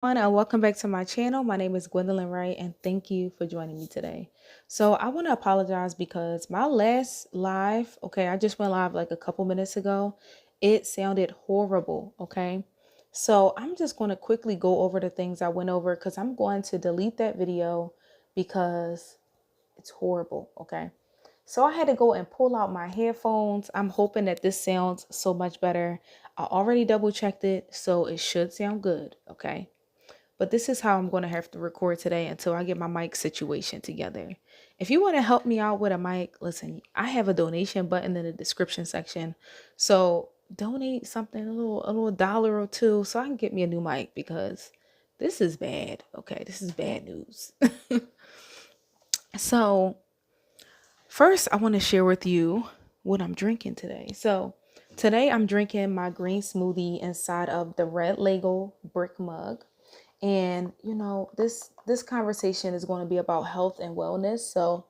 And welcome back to my channel. My name is Gwendolyn Wright, and thank you for joining me today. So I want to apologize because my last live, okay, I just went live like a couple minutes ago. It sounded horrible, okay? So I'm just going to quickly go over the things I went over because I'm going to delete that video because it's horrible, okay? So I had to go and pull out my headphones. I'm hoping that this sounds so much better. I already double checked it, so it should sound good, okay? But this is how I'm going to have to record today until I get my mic situation together. If you want to help me out with a mic, listen, I have a donation button in the description section. So donate something, a little dollar or two so I can get me a new mic because this is bad. Okay, this is bad news. So first, I want to share with you what I'm drinking today. So today I'm drinking my green smoothie inside of the Red Label brick mug. And this conversation is going to be about health and wellness. So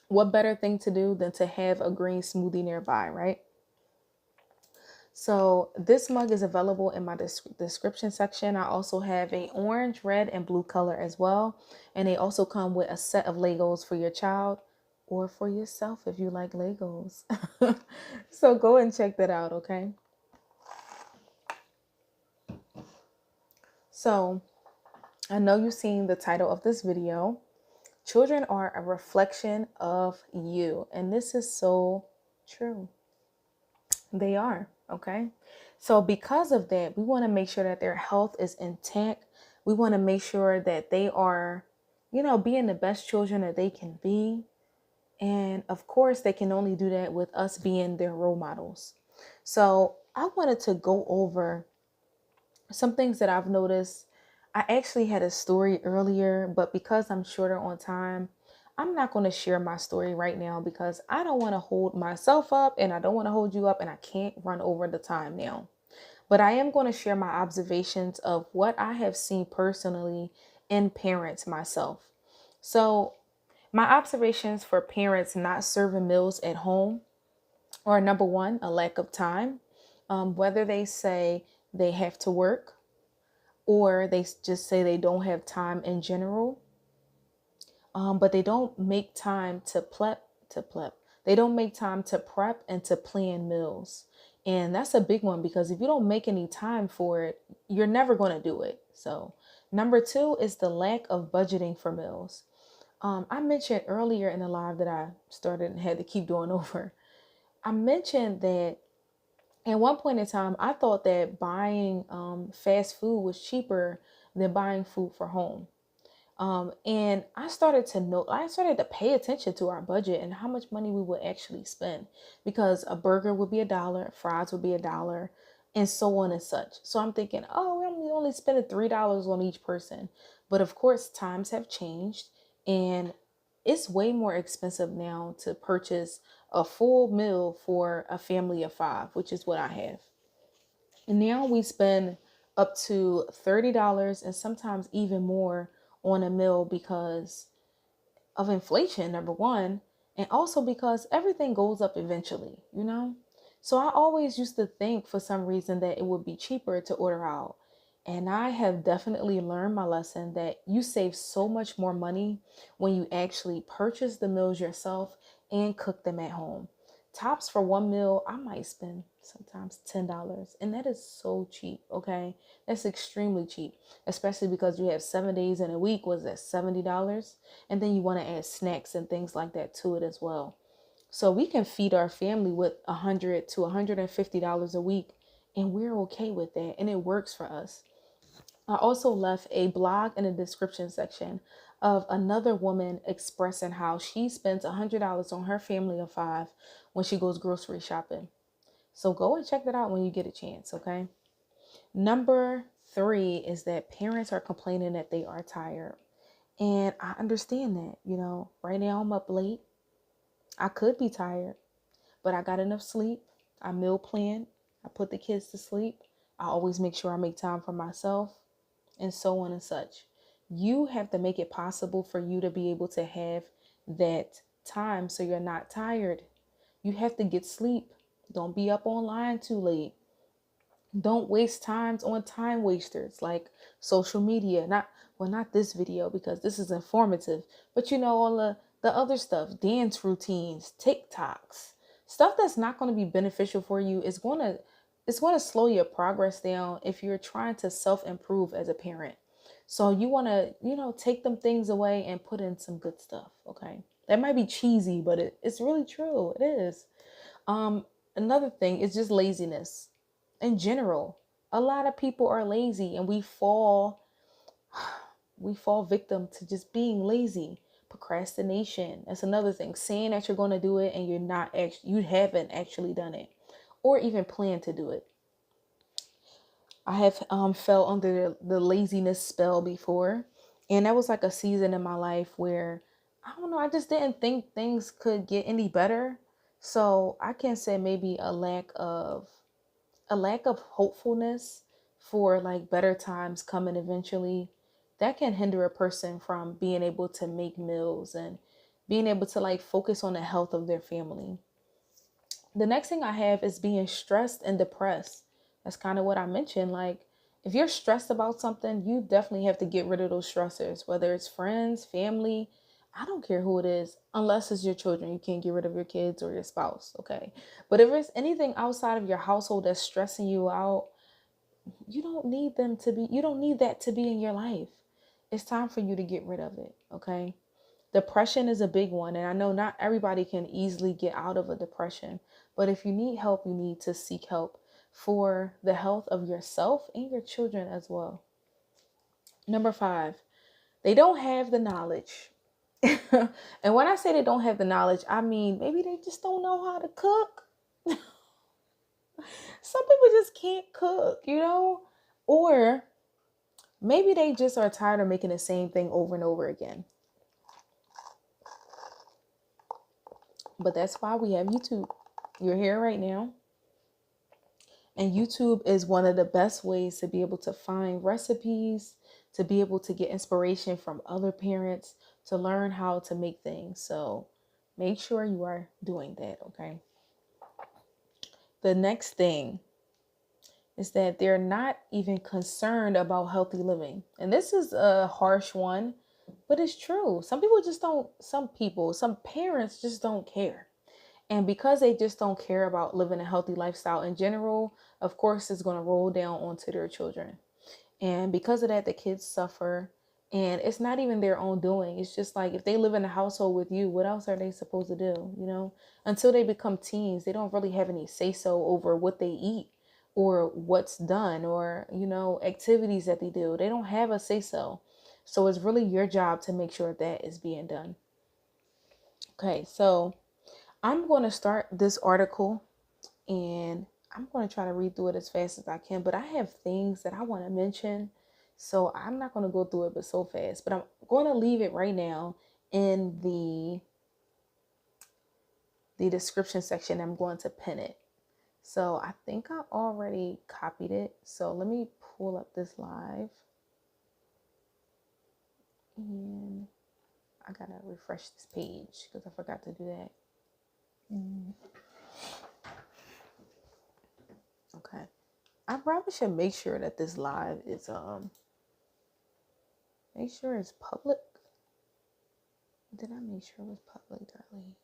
what better thing to do than to have a green smoothie nearby, right? So this mug is available in my description section. I also have a orange, red, and blue color as well. And they also come with a set of Legos for your child or for yourself if you like Legos. So go and check that out, okay? So I know you've seen the title of this video. Children are a reflection of you. And this is so true. They are, okay? So because of that, we want to make sure that their health is intact. We want to make sure that they are, being the best children that they can be. And of course, they can only do that with us being their role models. So I wanted to go over some things that I've noticed. I actually had a story earlier, but because I'm shorter on time, I'm not going to share my story right now because I don't want to hold myself up and I don't want to hold you up and I can't run over the time now. But I am going to share my observations of what I have seen personally in parents myself. So my observations for parents not serving meals at home are number one, a lack of time. Whether they say they have to work or they just say they don't have time in general, but they don't make time to prep. They don't make time to prep and to plan meals. And that's a big one because if you don't make any time for it, you're never going to do it. So number two is the lack of budgeting for meals. I mentioned earlier in the live that I started and had to keep doing over. I mentioned that at one point in time, I thought that buying fast food was cheaper than buying food for home. And I started to pay attention to our budget and how much money we would actually spend because a burger would be $1, fries would be $1, and so on and such. So I'm thinking, oh, we're only spending $3 on each person. But of course, times have changed and it's way more expensive now to purchase a full meal for a family of five, which is what I have. And now we spend up to $30 and sometimes even more on a meal because of inflation, number one, and also because everything goes up eventually. So I always used to think for some reason that it would be cheaper to order out. And I have definitely learned my lesson that you save so much more money when you actually purchase the meals yourself and cook them at home. Tops for one meal, I might spend sometimes $10. And that is so cheap, okay? That's extremely cheap, especially because you have 7 days in a week. Was that $70? And then you want to add snacks and things like that to it as well. So we can feed our family with $100 to $150 a week, and we're okay with that, and it works for us. I also left a blog in the description section of another woman expressing how she spends $100 on her family of five when she goes grocery shopping. So go and check that out when you get a chance, okay? Number three is that parents are complaining that they are tired. And I understand that, right now I'm up late. I could be tired, but I got enough sleep. I meal plan. I put the kids to sleep. I always make sure I make time for myself and so on and such. You have to make it possible for you to be able to have that time so you're not tired. You have to get sleep. Don't be up online too late. Don't waste times on time wasters like social media. Not this video because this is informative, but all the other stuff, dance routines, TikToks, stuff that's not going to be beneficial for you is going to slow your progress down if you're trying to self-improve as a parent. So you want to, take them things away and put in some good stuff, okay? That might be cheesy, but it's really true. It is. Um, Another thing is just laziness in general. A lot of people are lazy and we fall victim to just being lazy. Procrastination. That's another thing. Saying that you're going to do it and you haven't actually done it or even planned to do it. I have fell under the laziness spell before, and that was like a season in my life where I don't know, I just didn't think things could get any better. So I can say maybe a lack of hopefulness for like better times coming eventually, that can hinder a person from being able to make meals and being able to like focus on the health of their family. The next thing I have is being stressed and depressed. That's kind of what I mentioned. Like, if you're stressed about something, you definitely have to get rid of those stressors, whether it's friends, family. I don't care who it is, unless it's your children. You can't get rid of your kids or your spouse, okay? But if it's anything outside of your household that's stressing you out, you don't need that to be in your life. It's time for you to get rid of it, okay? Depression is a big one, and I know not everybody can easily get out of a depression, but if you need help, you need to seek help for the health of yourself and your children as well. Number 5, they don't have the knowledge. And when I say they don't have the knowledge, I mean maybe they just don't know how to cook. Some people just can't cook, or maybe they just are tired of making the same thing over and over again. But that's why we have YouTube. You're here right now. And YouTube is one of the best ways to be able to find recipes, to be able to get inspiration from other parents, to learn how to make things. So make sure you are doing that, okay? The next thing is that they're not even concerned about healthy living. And this is a harsh one, but it's true. Some parents just don't care. And because they just don't care about living a healthy lifestyle in general, of course, it's going to roll down onto their children. And because of that, the kids suffer. And it's not even their own doing. It's just like if they live in a household with you, what else are they supposed to do? Until they become teens, they don't really have any say so over what they eat or what's done or, activities that they do. They don't have a say so. So it's really your job to make sure that is being done. Okay, so I'm going to start this article and I'm going to try to read through it as fast as I can, but I have things that I want to mention. So I'm not going to go through it, but so fast, but I'm going to leave it right now in the description section. I'm going to pin it. So I think I already copied it. So let me pull up this live and I got to refresh this page because I forgot to do that. Okay. I probably should make sure that this live is make sure it's public. Did I make sure it was public, darling?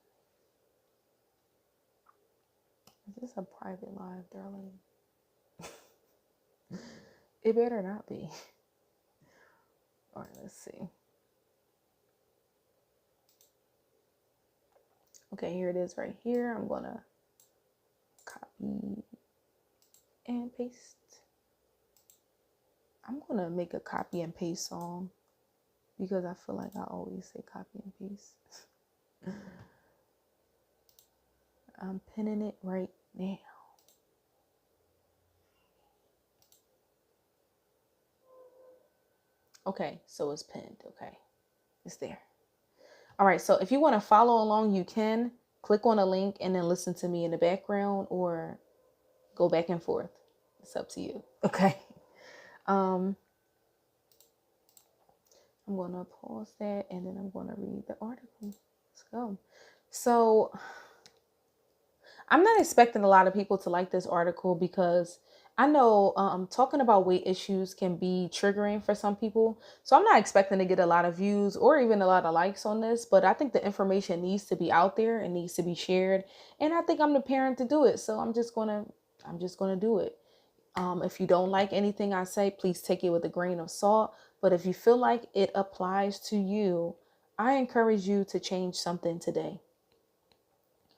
Is this a private live, darling? It better not be. All right, let's see. Okay, here it is right here. I'm gonna copy and paste. I'm gonna make a copy and paste song because I feel like I always say copy and paste. I'm pinning it right now. Okay, so it's pinned. Okay, it's there. All right, so if you want to follow along, you can click on a link and then listen to me in the background or go back and forth. It's up to you. Okay. I'm going to pause that and then I'm going to read the article. Let's go. So I'm not expecting a lot of people to like this article because I know talking about weight issues can be triggering for some people. So I'm not expecting to get a lot of views or even a lot of likes on this, but I think the information needs to be out there and needs to be shared. And I think I'm the parent to do it. So I'm just gonna do it. If you don't like anything I say, please take it with a grain of salt. But if you feel like it applies to you, I encourage you to change something today.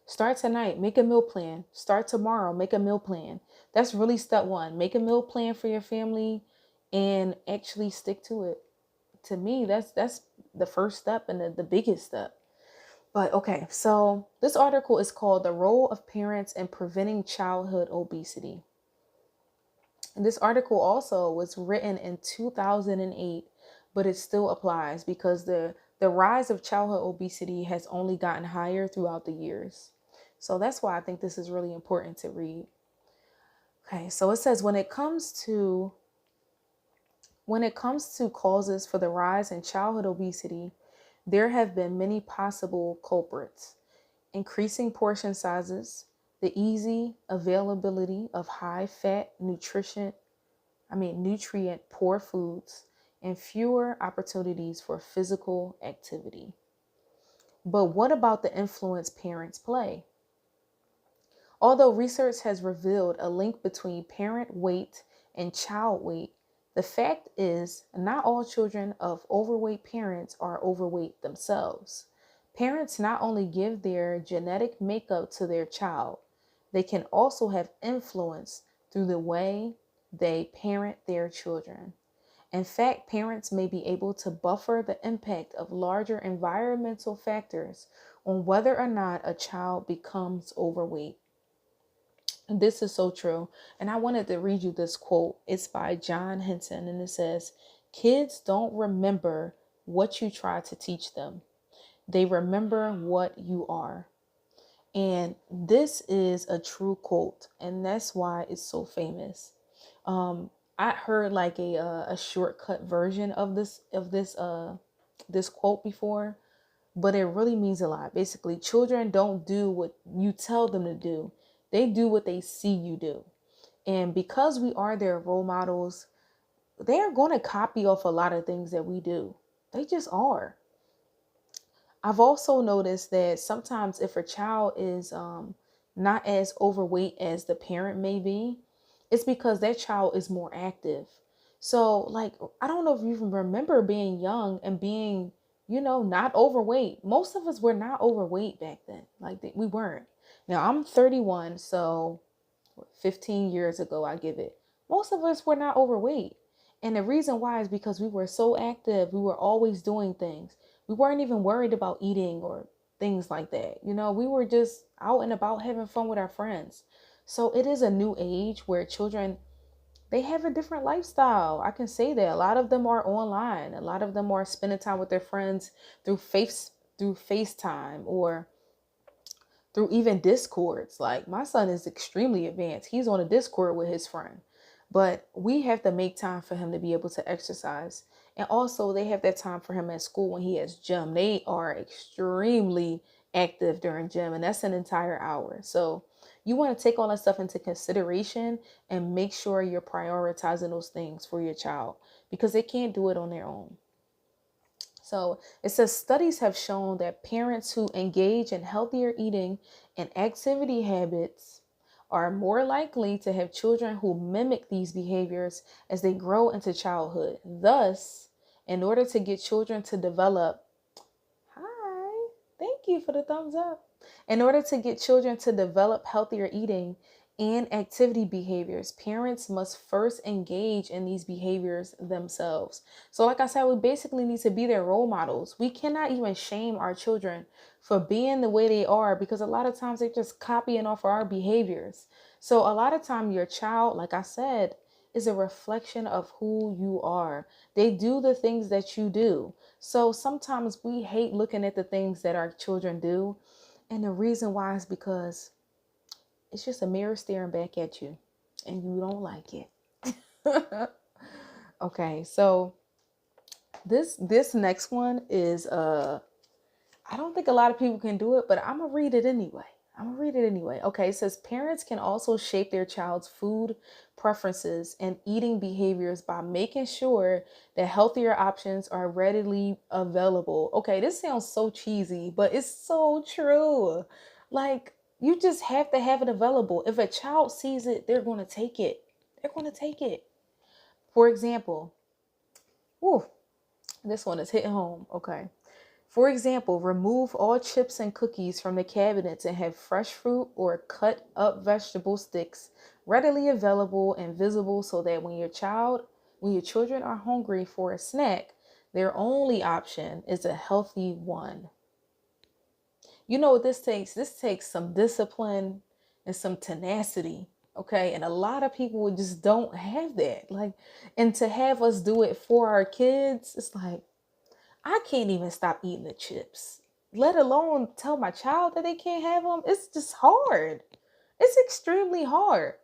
Start tonight, make a meal plan. Start tomorrow, make a meal plan. That's really step one. Make a meal plan for your family and actually stick to it. To me, that's the first step and the biggest step. But okay, so this article is called The Role of Parents in Preventing Childhood Obesity. And this article also was written in 2008, but it still applies because the rise of childhood obesity has only gotten higher throughout the years. So that's why I think this is really important to read. Okay, so it says when it comes to causes for the rise in childhood obesity, there have been many possible culprits. Increasing portion sizes, the easy availability of high fat nutrient poor foods, and fewer opportunities for physical activity. But what about the influence parents play? Although research has revealed a link between parent weight and child weight, the fact is not all children of overweight parents are overweight themselves. Parents not only give their genetic makeup to their child, they can also have influence through the way they parent their children. In fact, parents may be able to buffer the impact of larger environmental factors on whether or not a child becomes overweight. And this is so true. And I wanted to read you this quote. It's by John Henson, and it says, "Kids don't remember what you try to teach them. They remember what you are." And this is a true quote, and that's why it's so famous. I heard like a shortcut version of this quote before, but it really means a lot. Basically, children don't do what you tell them to do. They do what they see you do. And because we are their role models, they are going to copy off a lot of things that we do. They just are. I've also noticed that sometimes if a child is not as overweight as the parent may be, it's because that child is more active. So, like, I don't know if you even remember being young and being, not overweight. Most of us were not overweight back then. Like, we weren't. Now, I'm 31, so 15 years ago, I give it. Most of us were not overweight. And the reason why is because we were so active. We were always doing things. We weren't even worried about eating or things like that. We were just out and about having fun with our friends. So it is a new age where children, they have a different lifestyle. I can say that. A lot of them are online. A lot of them are spending time with their friends through FaceTime or through even discords. Like my son is extremely advanced. He's on a discord with his friend. But we have to make time for him to be able to exercise. And also they have that time for him at school when he has gym. They are extremely active during gym, and that's an entire hour. So you want to take all that stuff into consideration and make sure you're prioritizing those things for your child because they can't do it on their own. So it says studies have shown that parents who engage in healthier eating and activity habits are more likely to have children who mimic these behaviors as they grow into childhood. Thus, in order to get children to develop, hi, thank you for the thumbs up. In order to get children to develop healthier eating and activity behaviors, parents must first engage in these behaviors themselves. So like I said, we basically need to be their role models. We cannot even shame our children for being the way they are because a lot of times they're just copying off of our behaviors. So a lot of time your child, like I said, is a reflection of who you are. They do the things that you do. So sometimes we hate looking at the things that our children do. And the reason why is because it's just a mirror staring back at you and you don't like it. Okay, so this next one is I don't think a lot of people can do it, but I'm gonna read it anyway. I'm gonna read it anyway. Okay, it says parents can also shape their child's food preferences and eating behaviors by making sure that healthier options are readily available. Okay, this sounds so cheesy, but it's so true. Like, you just have to have it available. If a child sees it, they're gonna take it. They're gonna take it. For example, whew, this one is hitting home. Okay. For example, remove all chips and cookies from the cabinets and have fresh fruit or cut up vegetable sticks readily available and visible so that when your children are hungry for a snack, their only option is a healthy one. You know what this takes? This takes some discipline and some tenacity. Okay. And a lot of people just don't have that. Like, and to have us do it for our kids, it's like, I can't even stop eating the chips, let alone tell my child that they can't have them. It's just hard. It's extremely hard.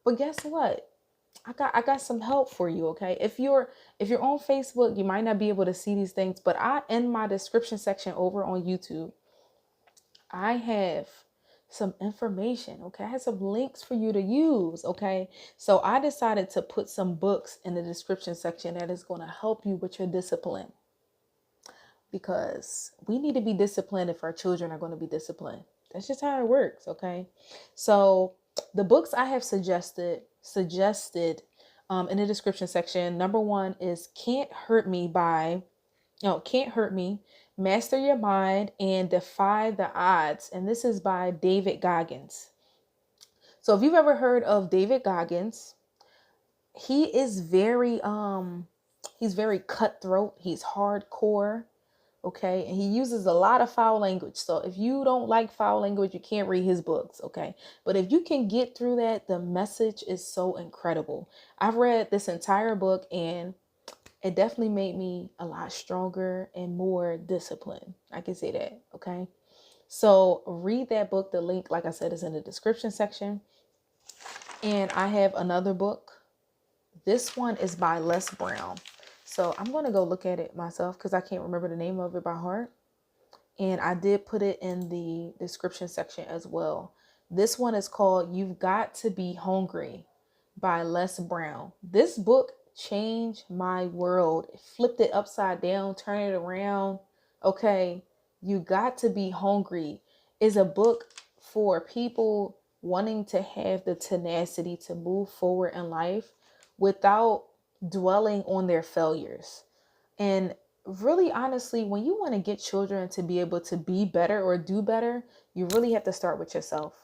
But guess what? I got some help for you, okay? If you're on Facebook, you might not be able to see these things, but in my description section over on YouTube, I have some information, okay? I have some links for you to use, okay? So I decided to put some books in the description section that is going to help you with your discipline, because we need to be disciplined if our children are going to be disciplined. That's just how it works, okay? So the books I have suggested in the description section. Number one is Can't Hurt Me, Master Your Mind and Defy the Odds. And this is by David Goggins. So if you've ever heard of David Goggins, he is he's very cutthroat. He's hardcore. Okay. And he uses a lot of foul language. So if you don't like foul language, you can't read his books. Okay. But if you can get through that, the message is so incredible. I've read this entire book and it definitely made me a lot stronger and more disciplined. I can say that. Okay. So read that book. The link, like I said, is in the description section. And I have another book. This one is by Les Brown. So I'm going to go look at it myself because I can't remember the name of it by heart. And I did put it in the description section as well. This one is called You've Got to Be Hungry by Les Brown. This book changed my world. It flipped it upside down, turned it around. Okay. You Got to Be Hungry is a book for people wanting to have the tenacity to move forward in life without dwelling on their failures. And really, honestly, when you want to get children to be able to be better or do better, you really have to start with yourself.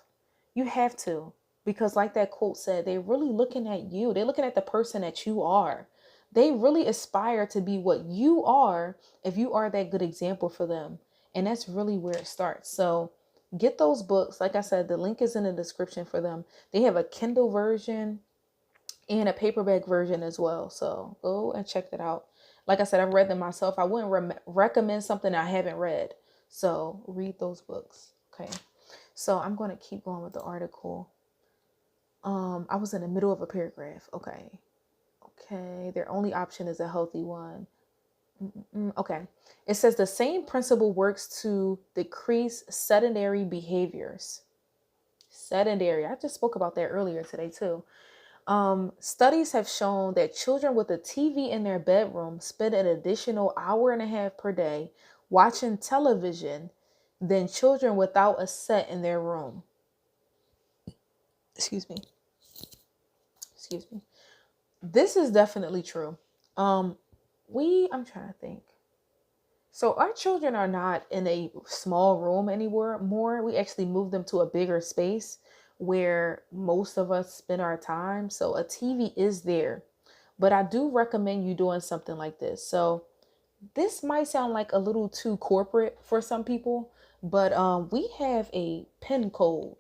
You have to, because like that quote said, they're really looking at you. They're looking at the person that you are. They really aspire to be what you are if you are that good example for them. And that's really where it starts. So get those books. Like I said, the link is in the description for them. They have a Kindle version and a paperback version as well. So go and check that out. Like I said, I've read them myself. I wouldn't recommend something I haven't read. So read those books. Okay. So I'm going to keep going with the article. I was in the middle of a paragraph. Okay. Their only option is a healthy one. Okay. It says the same principle works to decrease sedentary behaviors. Sedentary. I just spoke about that earlier today too. Studies have shown that children with a TV in their bedroom spend an additional hour and a half per day watching television than children without a set in their room. Excuse me. This is definitely true. I'm trying to think. So our children are not in a small room anymore. We actually moved them to a bigger space where most of us spend our time. So a TV is there, but I do recommend you doing something like this. So this might sound like a little too corporate for some people, but we have a PIN code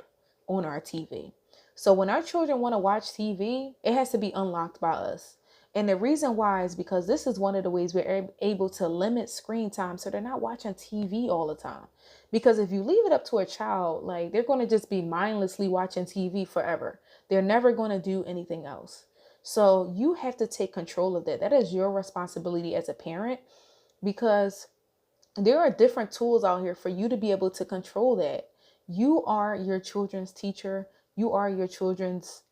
on our TV. So when our children want to watch TV, it has to be unlocked by us. And the reason why is because this is one of the ways we're able to limit screen time so they're not watching TV all the time. Because if you leave it up to a child, like they're going to just be mindlessly watching TV forever. They're never going to do anything else. So you have to take control of that. That is your responsibility as a parent, because there are different tools out here for you to be able to control that. You are your children's teacher. You are your children's,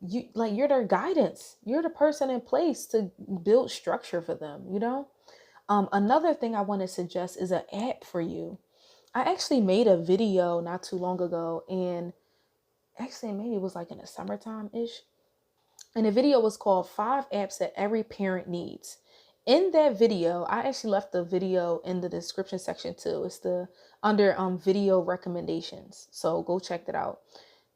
you're their guidance. You're the person in place to build structure for them, you know? Another thing I want to suggest is an app for you. I actually made a video not too long ago, and actually maybe it was like in the summertime ish. And the video was called 5 Apps That Every Parent Needs. In that video, I actually left the video in the description section too. It's the under video recommendations. So go check that out.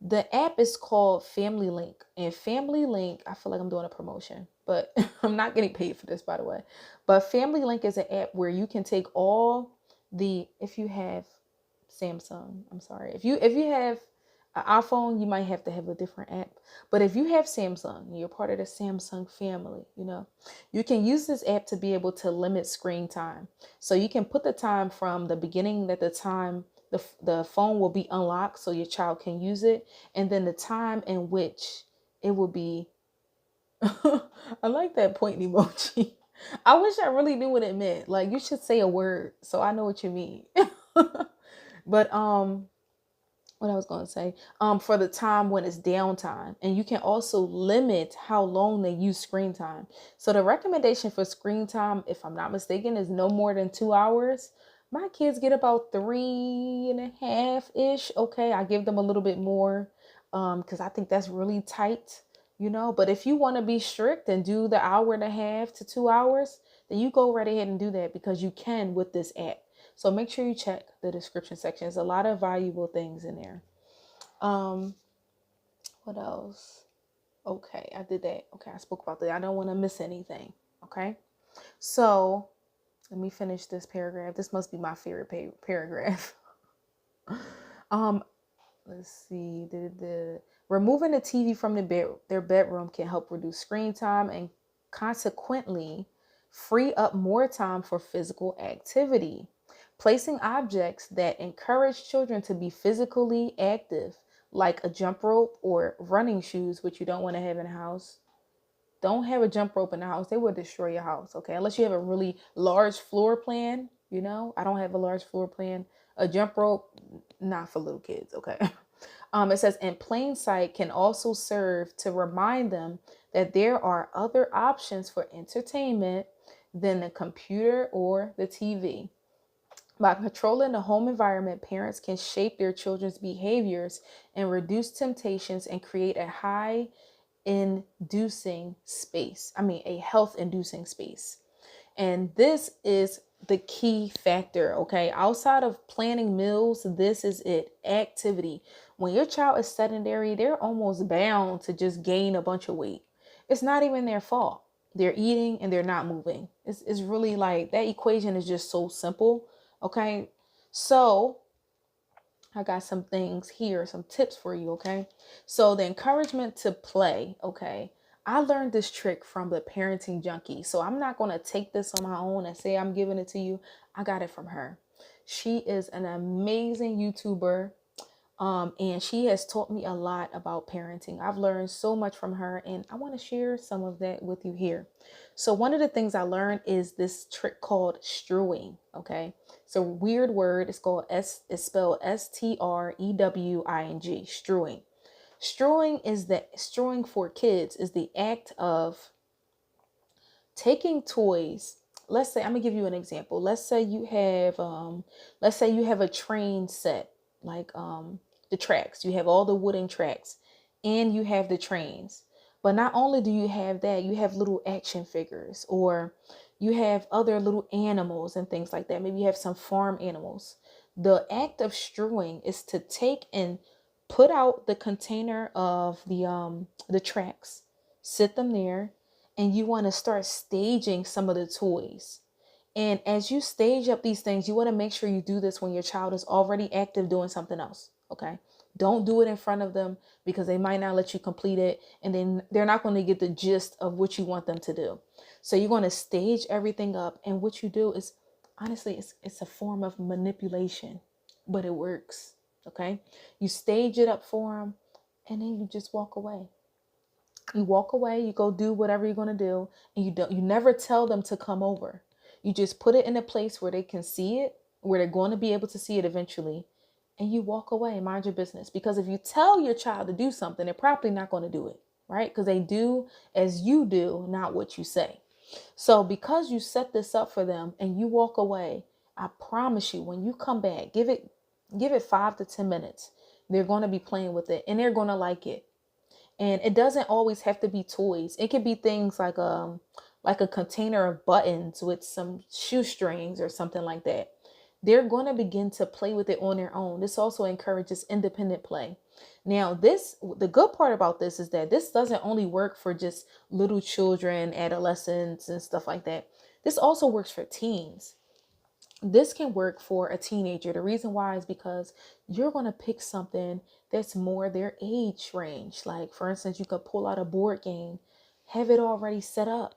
The app is called Family Link. And Family Link, I feel like I'm doing a promotion, but I'm not getting paid for this, by the way. But Family Link is an app where you can take all if you have Samsung, I'm sorry. If you have an iPhone, you might have to have a different app. But if you have Samsung, you're part of the Samsung family, you can use this app to be able to limit screen time. So you can put the time from the beginning that the time the phone will be unlocked so your child can use it, and then the time in which it will be I like that point emoji. I wish I really knew what it meant. Like, you should say a word so I know what you mean. But what I was going to say, for the time when it's downtime, and you can also limit how long they use screen time. So the recommendation for screen time, if I'm not mistaken, is no more than 2 hours. My kids get about 3.5 ish. Okay. I give them a little bit more, cause I think that's really tight, but if you want to be strict and do the 1.5 to 2 hours, then you go right ahead and do that, because you can with this app. So make sure you check the description section. There's a lot of valuable things in there. What else? Okay, I did that. Okay, I spoke about that. I don't want to miss anything. Okay. So let me finish this paragraph. This must be my favorite paragraph. Let's see. Removing the TV from their bedroom can help reduce screen time and consequently free up more time for physical activity. Placing objects that encourage children to be physically active, like a jump rope or running shoes, which you don't want to have in the house. Don't have a jump rope in the house. They will destroy your house, okay? Unless you have a really large floor plan, I don't have a large floor plan. A jump rope, not for little kids, okay? It says, in plain sight can also serve to remind them that there are other options for entertainment than the computer or the TV. By controlling the home environment, parents can shape their children's behaviors and reduce temptations and create a health-inducing space. And this is the key factor, okay? Outside of planning meals, this is it. Activity. When your child is sedentary, they're almost bound to just gain a bunch of weight. It's not even their fault. They're eating and they're not moving. It's really like that equation is just so simple. Okay, so I got some things here, some tips for you. Okay, so the encouragement to play. Okay, I learned this trick from the Parenting Junkie. So I'm not going to take this on my own and say I'm giving it to you. I got it from her. She is an amazing YouTuber. And she has taught me a lot about parenting. I've learned so much from her, and I want to share some of that with you here. So one of the things I learned is this trick called strewing. Okay. It's a weird word. It's spelled strewing. Strewing. Strewing for kids is the act of taking toys. Let's say, I'm gonna give you an example. Let's say you have a train set, like the tracks. You have all the wooden tracks and you have the trains. But not only do you have that, you have little action figures, or you have other little animals and things like that. Maybe you have some farm animals. The act of strewing is to take and put out the container of the tracks, sit them there, and you want to start staging some of the toys. And as you stage up these things, you want to make sure you do this when your child is already active doing something else. Okay. Don't do it in front of them, because they might not let you complete it, and then they're not going to get the gist of what you want them to do. So you're going to stage everything up. And what you do is, honestly, it's a form of manipulation, but it works. Okay. You stage it up for them, and then you just walk away. You walk away, you go do whatever you're going to do, and you never tell them to come over. You just put it in a place where they can see it, where they're going to be able to see it eventually. and you walk away, mind your business. Because if you tell your child to do something, they're probably not going to do it, right? Because they do as you do, not what you say. So because you set this up for them and you walk away, I promise you, when you come back, give it 5 to 10 minutes. They're going to be playing with it and they're going to like it. And it doesn't always have to be toys. It could be things like a container of buttons with some shoestrings or something like that. They're going to begin to play with it on their own. This also encourages independent play. Now, the good part about this is that this doesn't only work for just little children, adolescents, and stuff like that. This also works for teens. This can work for a teenager. The reason why is because you're going to pick something that's more their age range. Like, for instance, you could pull out a board game, have it already set up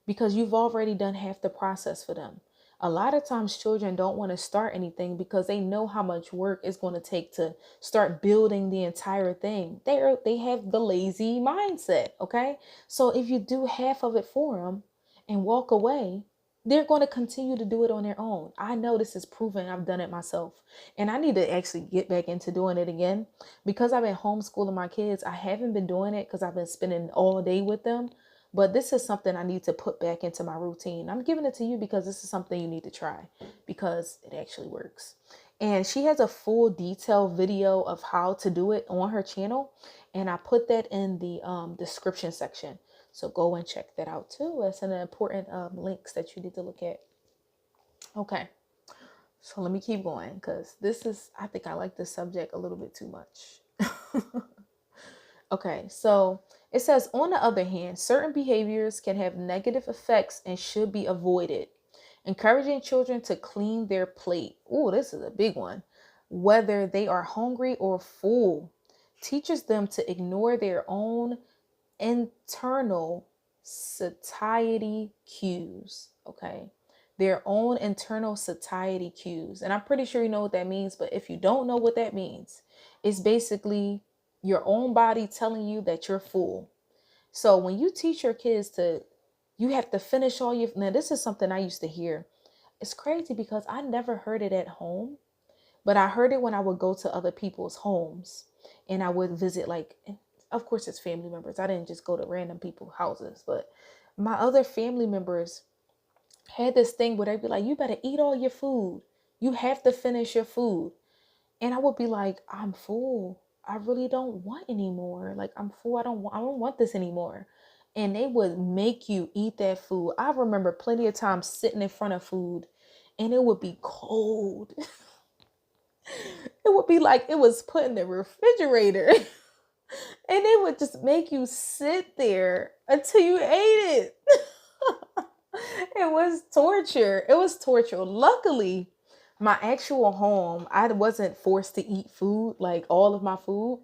because you've already done half the process for them. A lot of times children don't want to start anything because they know how much work it's going to take to start building the entire thing. They have the lazy mindset, okay? So if you do half of it for them and walk away, they're going to continue to do it on their own. I know this is proven. I've done it myself. And I need to actually get back into doing it again. Because I've been homeschooling my kids, I haven't been doing it because I've been spending all day with them. But this is something I need to put back into my routine. I'm giving it to you because this is something you need to try because it actually works. And she has a full detailed video of how to do it on her channel. And I put that in the description section. So go and check that out too. That's an important links that you need to look at. Okay. So let me keep going because I think I like this subject a little bit too much. Okay. So it says, on the other hand, certain behaviors can have negative effects and should be avoided. Encouraging children to clean their plate. Oh, this is a big one. Whether they are hungry or full, teaches them to ignore their own internal satiety cues. Okay. Their own internal satiety cues. And I'm pretty sure you know what that means. But if you don't know what that means, it's basically your own body telling you that you're full. So when you teach your kids you have to finish all your, now this is something I used to hear. It's crazy because I never heard it at home, but I heard it when I would go to other people's homes and I would visit, like, of course it's family members. I didn't just go to random people's houses, but my other family members had this thing where they'd be like, you better eat all your food. You have to finish your food. And I would be like, I'm full. I really don't want any more. Like, I'm full. I don't want this anymore. And they would make you eat that food. I remember plenty of times sitting in front of food and it would be cold. It would be like it was put in the refrigerator. And they would just make you sit there until you ate it. It was torture. It was torture. Luckily, my actual home, I wasn't forced to eat food, like all of my food.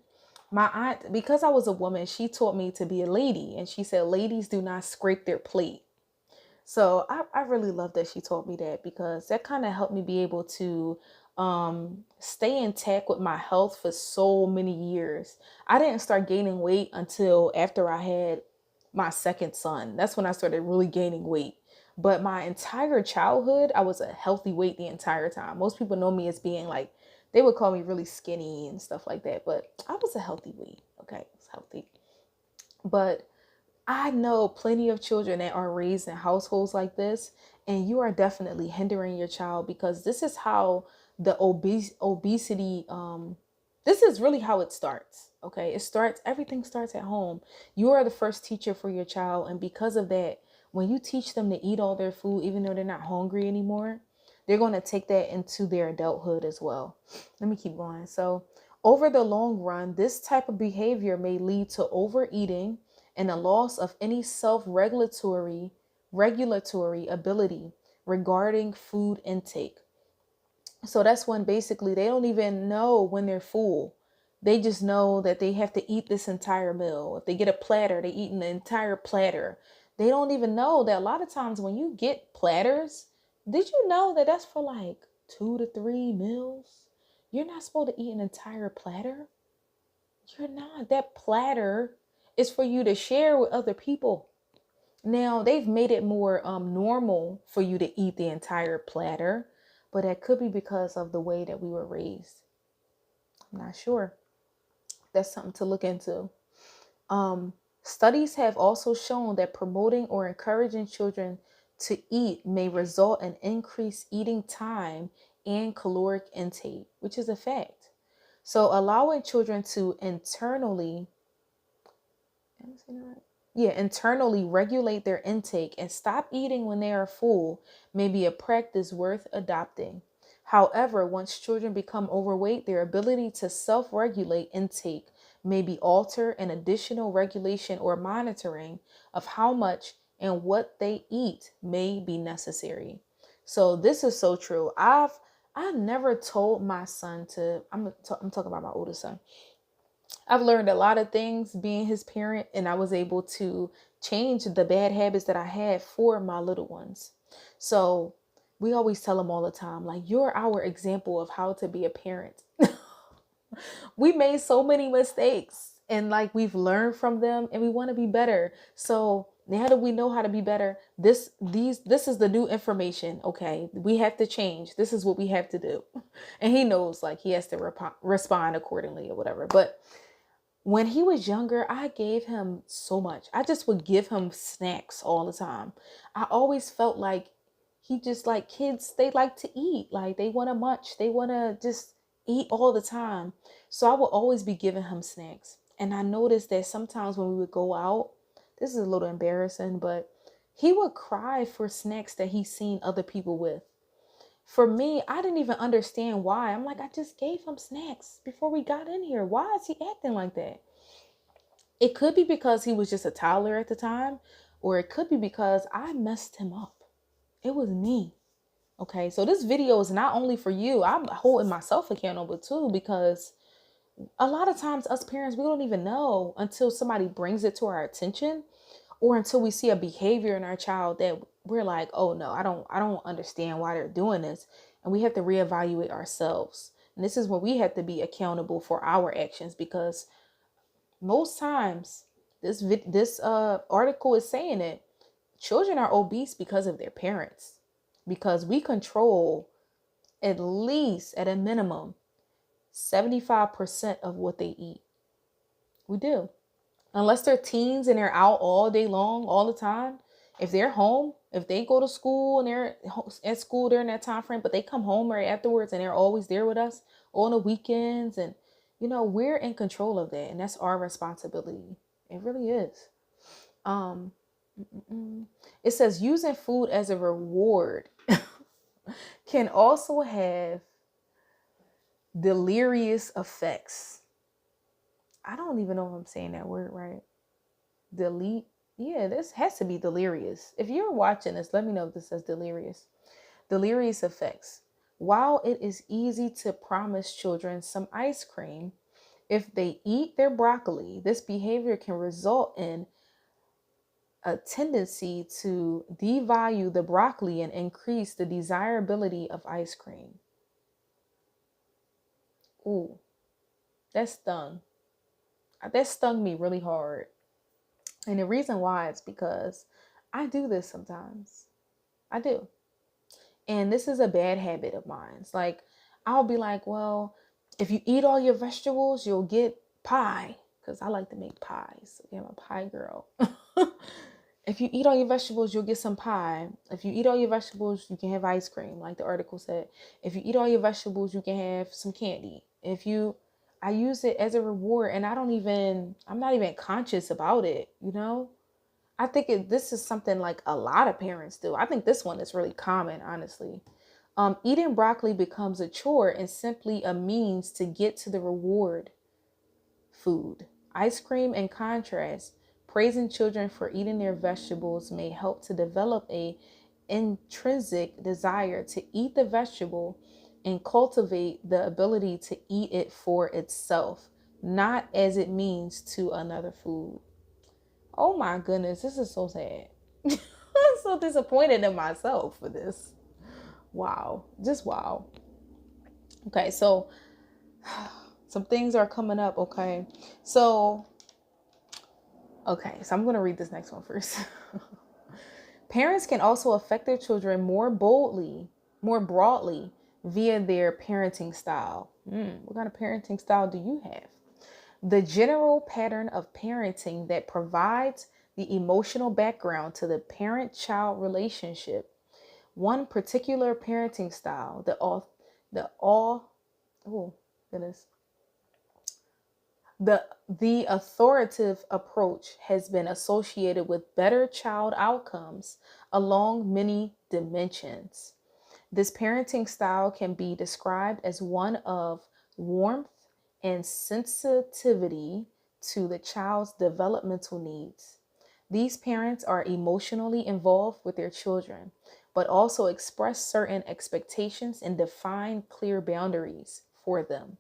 My aunt, because I was a woman, she taught me to be a lady. And she said, ladies do not scrape their plate. So I really love that she taught me that because that kind of helped me be able to stay intact with my health for so many years. I didn't start gaining weight until after I had my second son. That's when I started really gaining weight. But my entire childhood, I was a healthy weight the entire time. Most people know me as being like, they would call me really skinny and stuff like that. But I was a healthy weight. Okay, I was healthy. But I know plenty of children that are raised in households like this, and you are definitely hindering your child because this is how the obesity, this is really how it starts. Okay, everything starts at home. You are the first teacher for your child, and because of that, when you teach them to eat all their food, even though they're not hungry anymore, they're going to take that into their adulthood as well. Let me keep going. So, over the long run, this type of behavior may lead to overeating and a loss of any self-regulatory ability regarding food intake. So that's when basically they don't even know when they're full. They just know that they have to eat this entire meal. If they get a platter, they eat the entire platter. They don't even know that a lot of times when you get platters, did you know that that's for like 2 to 3 meals? You're not supposed to eat an entire platter. You're not. That platter is for you to share with other people. Now, they've made it more normal for you to eat the entire platter, but that could be because of the way that we were raised. I'm not sure. That's something to look into. Studies have also shown that promoting or encouraging children to eat may result in increased eating time and caloric intake, which is a fact. So allowing children to internally regulate their intake and stop eating when they are full may be a practice worth adopting. However, once children become overweight, their ability to self-regulate intake may be altered, and additional regulation or monitoring of how much and what they eat may be necessary. So this is so true. I've never told my son to. I'm talking about my oldest son. I've learned a lot of things being his parent, and I was able to change the bad habits that I had for my little ones. So we always tell them all the time, like, you're our example of how to be a parent. We made so many mistakes, and like we've learned from them, and we want to be better. So now that we know how to be better, this is the new information. Okay, we have to change. This is what we have to do. And he knows, like, he has to respond accordingly or whatever. But when he was younger, I gave him so much. I just would give him snacks all the time. I always felt like he just, like, kids, they like to eat. Like, they want to munch. They want to just eat all the time. So I would always be giving him snacks. And I noticed that sometimes when we would go out, this is a little embarrassing, but he would cry for snacks that he's seen other people with. For me, I didn't even understand why. I'm like, I just gave him snacks before we got in here. Why is he acting like that? It could be because he was just a toddler at the time, or it could be because I messed him up. It was me. Okay, so this video is not only for you. I'm holding myself accountable too, because a lot of times us parents, we don't even know until somebody brings it to our attention, or until we see a behavior in our child that we're like, oh no, I don't understand why they're doing this. And we have to reevaluate ourselves. And this is when we have to be accountable for our actions, because most times this article is saying it, children are obese because of their parents, because we control, at least at a minimum, 75% of what they eat. We do. Unless they're teens and they're out all day long, all the time. If they're home, if they go to school and they're at school during that time frame, but they come home right afterwards and they're always there with us on the weekends, and we're in control of that, and that's our responsibility. It really is. It says using food as a reward can also have deleterious effects. I don't even know if I'm saying that word right. Yeah, this has to be delirious. If you're watching this, let me know if this says delirious. Delirious effects. While it is easy to promise children some ice cream, if they eat their broccoli, this behavior can result in a tendency to devalue the broccoli and increase the desirability of ice cream. Ooh, that stung. That stung me really hard. And the reason why is because I do this sometimes. I do. And this is a bad habit of mine. It's like, I'll be like, well, if you eat all your vegetables, you'll get pie. Because I like to make pies. Okay, I'm a pie girl. If you eat all your vegetables, you'll get some pie. If you eat all your vegetables, you can have ice cream, like the article said. If you eat all your vegetables, you can have some candy. I use it as a reward, and I'm not even conscious about it, I think this is something like a lot of parents do. I think this one is really common, honestly. Eating broccoli becomes a chore and simply a means to get to the reward food. Ice cream, in contrast, praising children for eating their vegetables may help to develop a intrinsic desire to eat the vegetable and cultivate the ability to eat it for itself, not as it means to another food. Oh my goodness, this is so sad. I'm so disappointed in myself for this. Wow, just wow. Okay, so some things are coming up, okay? So I'm going to read this next one first. Parents can also affect their children more broadly via their parenting style. What kind of parenting style do you have? The general pattern of parenting that provides the emotional background to the parent-child relationship. One particular parenting style, oh goodness, the authoritative approach has been associated with better child outcomes along many dimensions. This parenting style can be described as one of warmth and sensitivity to the child's developmental needs. These parents are emotionally involved with their children, but also express certain expectations and define clear boundaries for them.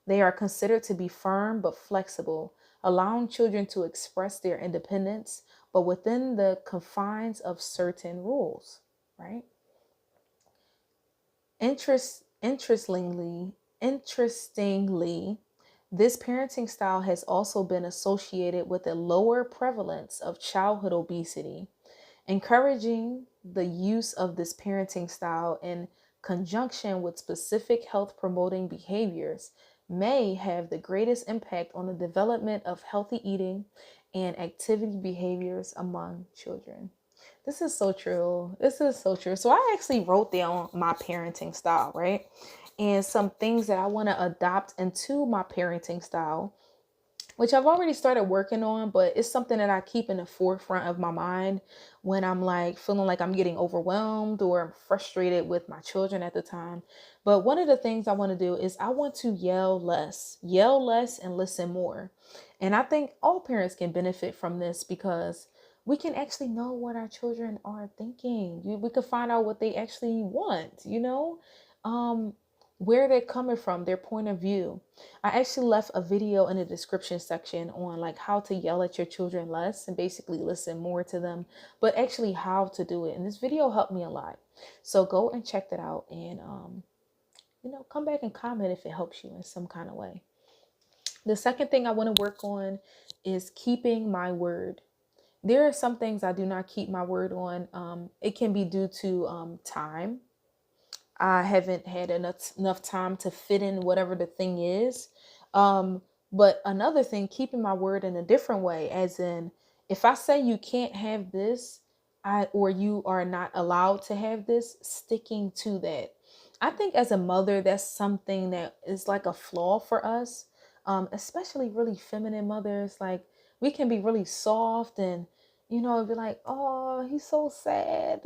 They are considered to be firm but flexible, allowing children to express their independence, but within the confines of certain rules, right? Interestingly, this parenting style has also been associated with a lower prevalence of childhood obesity. Encouraging the use of this parenting style in conjunction with specific health promoting behaviors may have the greatest impact on the development of healthy eating and activity behaviors among children. This is so true. This is so true. So I actually wrote down my parenting style, right? And some things that I want to adopt into my parenting style, which I've already started working on, but it's something that I keep in the forefront of my mind when I'm like feeling like I'm getting overwhelmed or I'm frustrated with my children at the time. But one of the things I want to do is I want to yell less and listen more. And I think all parents can benefit from this because we can actually know what our children are thinking. We could find out what they actually want, um, where they're coming from, their point of view. I actually left a video in the description section on like how to yell at your children less and basically listen more to them, but actually how to do it. And this video helped me a lot. So go and check that out and, come back and comment if it helps you in some kind of way. The second thing I want to work on is keeping my word. There are some things I do not keep my word on. It can be due to time. I haven't had enough time to fit in whatever the thing is. But another thing, keeping my word in a different way, as in, if I say you can't have this, or you are not allowed to have this, sticking to that. I think as a mother, that's something that is like a flaw for us, especially really feminine mothers. Like we can be really soft and, be like, oh, he's so sad.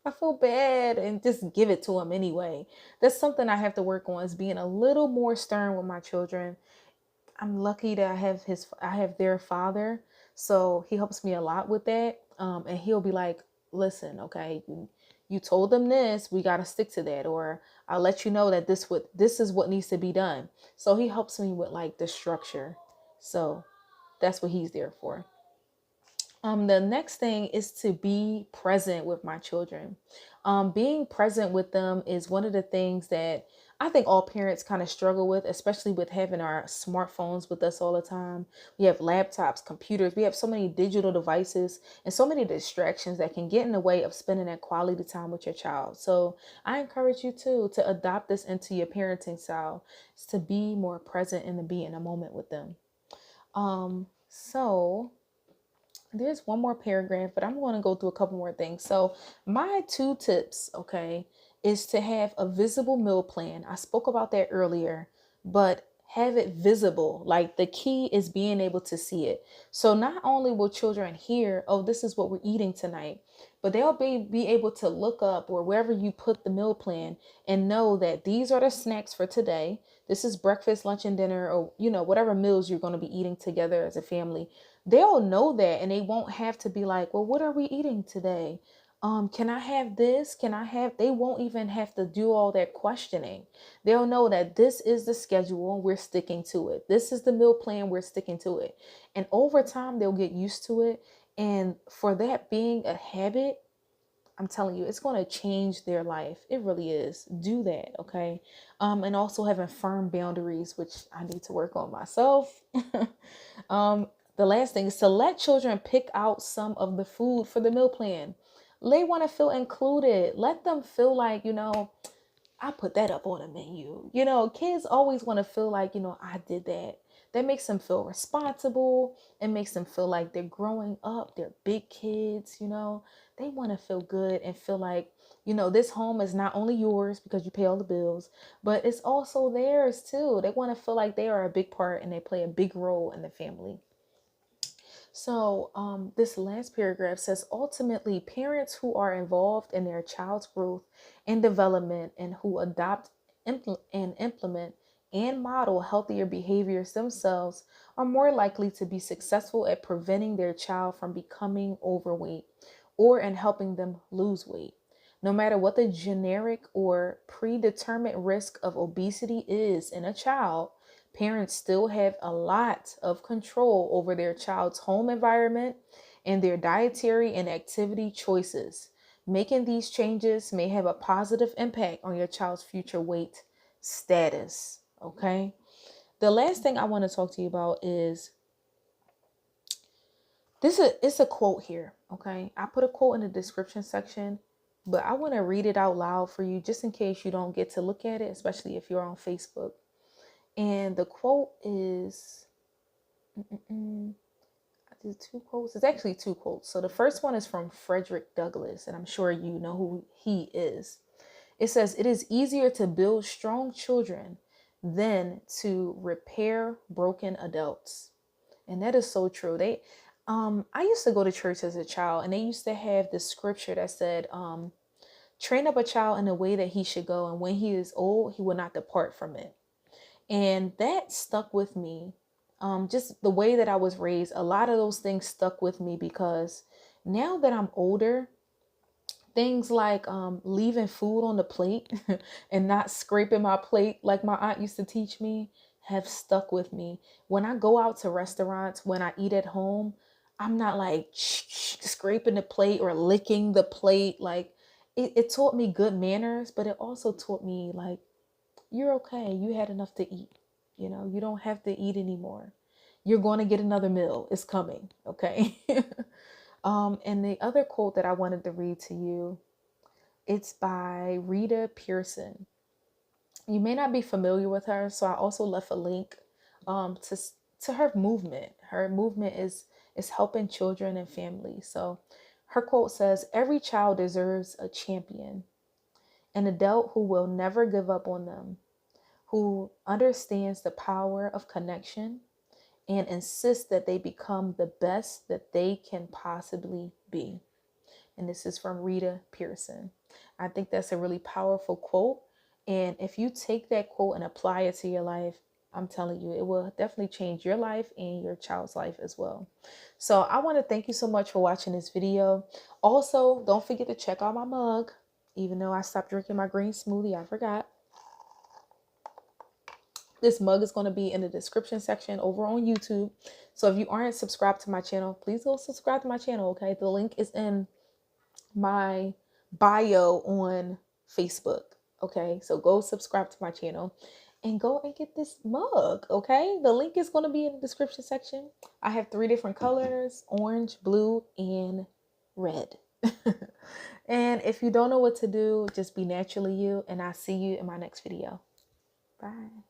I feel bad, and just give it to him anyway. That's something I have to work on, is being a little more stern with my children. I'm lucky that I have their father, so he helps me a lot with that. And he'll be like, listen, okay, you told them this, we got to stick to that, or I'll let you know that this is what needs to be done. So he helps me with like the structure. So that's what he's there for. The next thing is to be present with my children. Being present with them is one of the things that I think all parents kind of struggle with, especially with having our smartphones with us all the time. We have laptops, computers, we have so many digital devices and so many distractions that can get in the way of spending that quality time with your child. So I encourage you to adopt this into your parenting style, is to be more present and to be in a moment with them. So there's one more paragraph, but I'm going to go through a couple more things. So my 2 tips, okay, is to have a visible meal plan. I spoke about that earlier, but have it visible. Like the key is being able to see it. So not only will children hear, oh, this is what we're eating tonight, but they'll be able to look up or wherever you put the meal plan and know that these are the snacks for today. This is breakfast, lunch, and dinner, or, whatever meals you're going to be eating together as a family. They'll know that, and they won't have to be like, well, what are we eating today? Can I have this? They won't even have to do all that questioning. They'll know that this is the schedule, we're sticking to it. This is the meal plan, we're sticking to it. And over time, they'll get used to it. And for that being a habit, I'm telling you, it's going to change their life. It really is. Do that, okay? And also having firm boundaries, which I need to work on myself. The last thing is to let children pick out some of the food for the meal plan. They want to feel included. Let them feel like, I put that up on a menu. You know, kids always want to feel like, you know, I did that. That makes them feel responsible. It makes them feel like they're growing up. They're big kids, you know. They want to feel good and feel like, you know, this home is not only yours because you pay all the bills, but it's also theirs too. They want to feel like they are a big part and they play a big role in the family. So, this last paragraph says ultimately, parents who are involved in their child's growth and development and who adopt and implement and model healthier behaviors themselves are more likely to be successful at preventing their child from becoming overweight or in helping them lose weight. No matter what the generic or predetermined risk of obesity is in a child, parents still have a lot of control over their child's home environment and their dietary and activity choices. Making these changes may have a positive impact on your child's future weight status. Okay. The last thing I want to talk to you about is it's a quote here. Okay. I put a quote in the description section, but I want to read it out loud for you just in case you don't get to look at it, especially if you're on Facebook. And the quote is, I did two quotes. It's actually two quotes. So the first one is from Frederick Douglass, and I'm sure you know who he is. It says, "It is easier to build strong children than to repair broken adults." And that is so true. I used to go to church as a child, and they used to have this scripture that said, train up a child in the way that he should go, and when he is old, he will not depart from it. And that stuck with me. Just the way that I was raised, a lot of those things stuck with me because now that I'm older, things like leaving food on the plate and not scraping my plate like my aunt used to teach me have stuck with me. When I go out to restaurants, when I eat at home, I'm not like scraping the plate or licking the plate. Like it taught me good manners, but it also taught me like, you're okay. You had enough to eat. You know, you don't have to eat anymore. You're going to get another meal. It's coming. Okay. And the other quote that I wanted to read to you, it's by Rita PIERSON. You may not be familiar with her, so I also left a link to her movement. Her movement is helping children and families. So her quote says, "Every child deserves a champion, an adult who will never give up on them, who understands the power of connection and insists that they become the best that they can possibly be." And this is from Rita PIERSON. I think that's a really powerful quote. And if you take that quote and apply it to your life, I'm telling you, it will definitely change your life and your child's life as well. So I want to thank you so much for watching this video. Also, don't forget to check out my mug. Even though I stopped drinking my green smoothie, I forgot. This mug is going to be in the description section over on YouTube. So if you aren't subscribed to my channel, please go subscribe to my channel, okay? The link is in my bio on Facebook, okay? So go subscribe to my channel and go and get this mug, okay? The link is going to be in the description section. I have 3 different colors: orange, blue, and red. And if you don't know what to do, just be naturally you, and I'll see you in my next video. Bye.